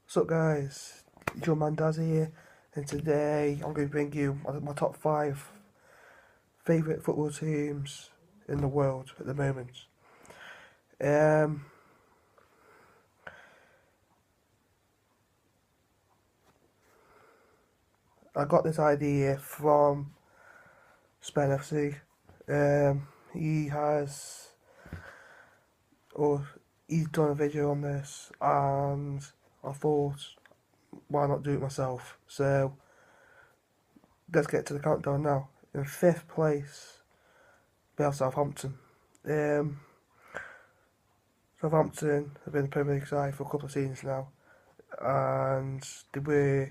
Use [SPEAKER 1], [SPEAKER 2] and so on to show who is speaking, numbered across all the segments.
[SPEAKER 1] What's up guys, Joe Mandazzi here, and today I'm going to bring you my top 5 favourite football teams in the world at the moment. I got this idea from Spain FC. He has, or he's done a video on this, and I thought, why not do it myself? So let's get to the countdown now. In 5th place, we have Southampton. Southampton have been the Premier League side for a couple of seasons now, and they were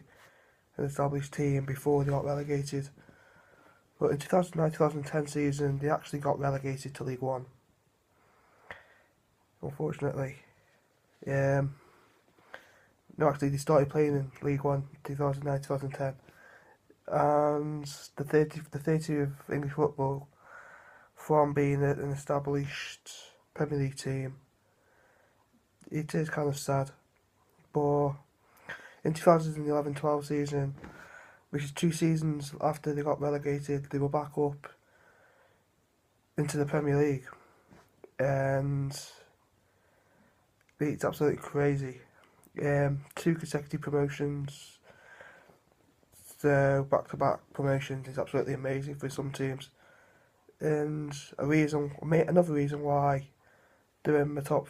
[SPEAKER 1] an established team before they got relegated. But in 2009-2010 season, they actually got relegated to League One, unfortunately. No, actually, they started playing in League One 2009-2010, and the 30 of English football, from being an established Premier League team, it is kind of sad. But in 2011-12 season, which is 2 seasons after they got relegated, they were back up into the Premier League, and it's absolutely crazy. 2 consecutive promotions, so back-to-back promotions is absolutely amazing for some teams. And another reason why they're in the top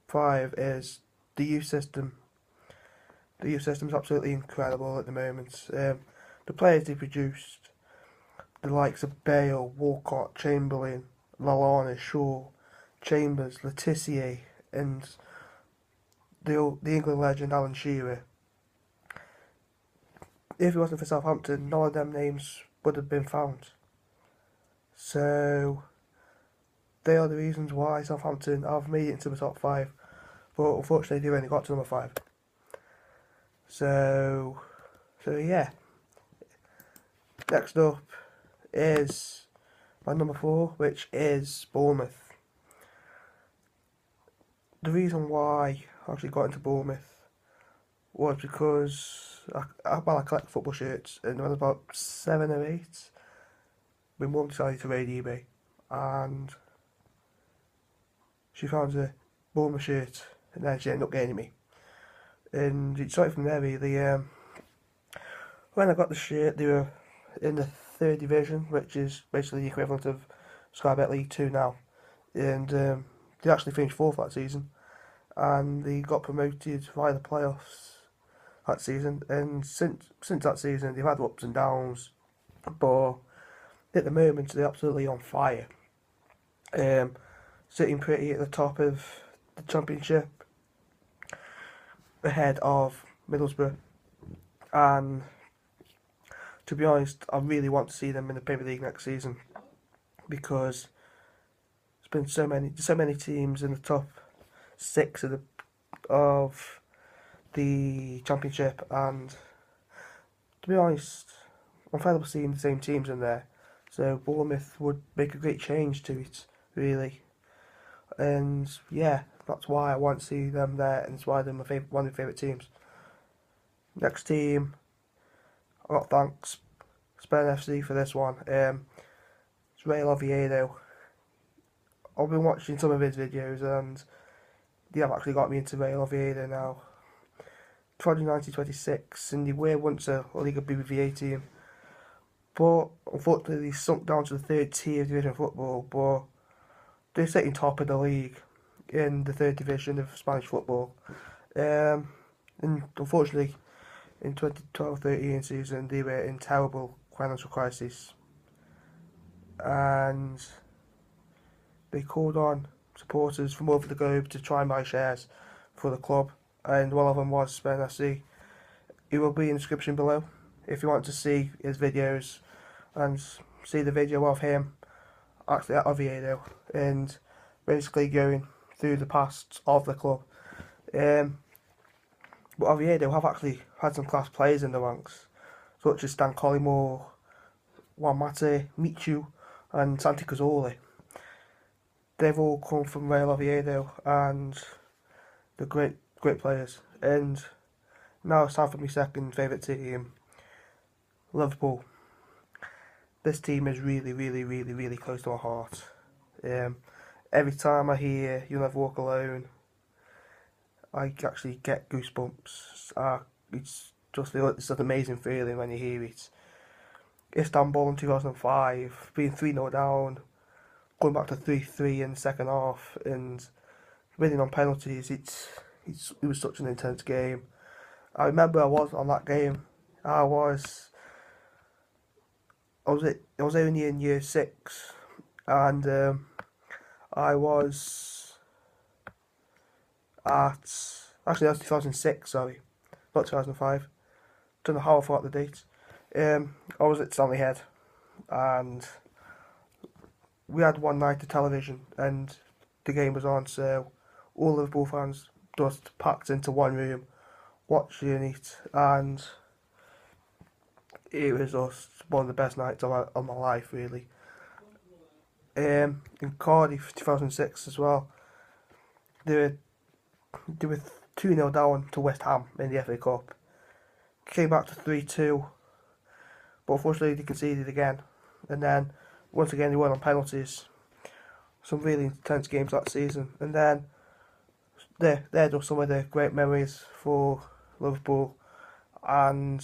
[SPEAKER 1] 5 is the youth system. The youth system is absolutely incredible at the moment. The players they produced, the likes of Bale, Walcott, Chamberlain, Lallana, Shaw, Chambers, Le Tissier, and the England legend Alan Shearer. If it wasn't for Southampton, none of them names would have been found. So they are the reasons why Southampton have made it into the top 5, but unfortunately they only got to number 5. So yeah. Next up is my number 4, which is Bournemouth. The reason why I actually got into Bournemouth was because I collect football shirts, and when I was about 7 or 8, my mum decided to raid eBay, and she found a Bournemouth shirt, and then she ended up getting me. And it started from there really. When I got the shirt, they were in the 3rd division, which is basically the equivalent of Sky Bet League 2 now. And they actually finished 4th that season, and they got promoted via the playoffs that season. And since that season, they've had ups and downs, but at the moment they're absolutely on fire. Sitting pretty at the top of the Championship, ahead of Middlesbrough, and to be honest, I really want to see them in the Premier League next season, because there's been so many teams in the top 6 of the Championship, and to be honest, I'm fed up seeing the same teams in there. So Bournemouth would make a great change to it, really. And yeah, that's why I want to see them there, and it's why they're one of my favourite teams. Next team, I got thanks Spain FC for this one. It's Real Oviedo. I've been watching some of his videos, and they have actually got me into Real Oviedo now. 2019-26, and they were once a Liga BBVA team, but unfortunately they sunk down to the 3rd tier of Division Football, but they're sitting top of the league in the 3rd division of Spanish football. And unfortunately, in 2012-13 season, they were in terrible financial crisis, and they called on supporters from over the globe to try and buy shares for the club, and one of them was Spain FC. It will be in the description below if you want to see his videos and see the video of him actually at Oviedo and basically going through the past of the club. But Oviedo have actually had some class players in the ranks, such as Stan Collymore, Juan Mate, Michu, and Santi Cazorla. They've all come from Real Oviedo, and they're great players. And Now it's time for my second favourite team, Liverpool. This team is really, really, really, really close to my heart. Um, every time I hear "You'll Never Walk Alone," I actually get goosebumps. It's it's an amazing feeling when you hear it. Istanbul in 2005, being 3-0 down, going back to 3-3 in the second half, and winning on penalties. It was such an intense game. I remember I was on that game. I was I was only in year six, and I was at actually that was 2006. Sorry, not 2005. Don't know how I forgot the date. I was at Stanley Head, and we had one night of television, and the game was on. So all Liverpool fans just packed into one room, watching it, and it was just one of the best nights of my life, really. In Cardiff, 2006 as well, they were, they were 2-0 down to West Ham in the FA Cup. Came back to 3-2, but unfortunately they conceded again. And then, once again, they won on penalties. Some really intense games that season. And then, they're just some of the great memories for Liverpool. And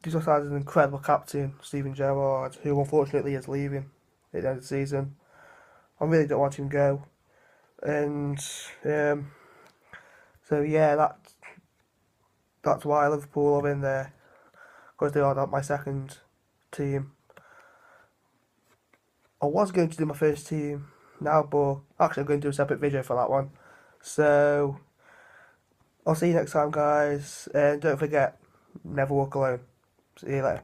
[SPEAKER 1] they just had an incredible captain, Steven Gerrard, who unfortunately is leaving at the end of the season. I really don't want him to go. And so yeah, that's why Liverpool are in there, because they are my second team. I was going to do my first team now, but actually I'm going to do a separate video for that one. So I'll see you next time, guys, and don't forget, never walk alone. See you later.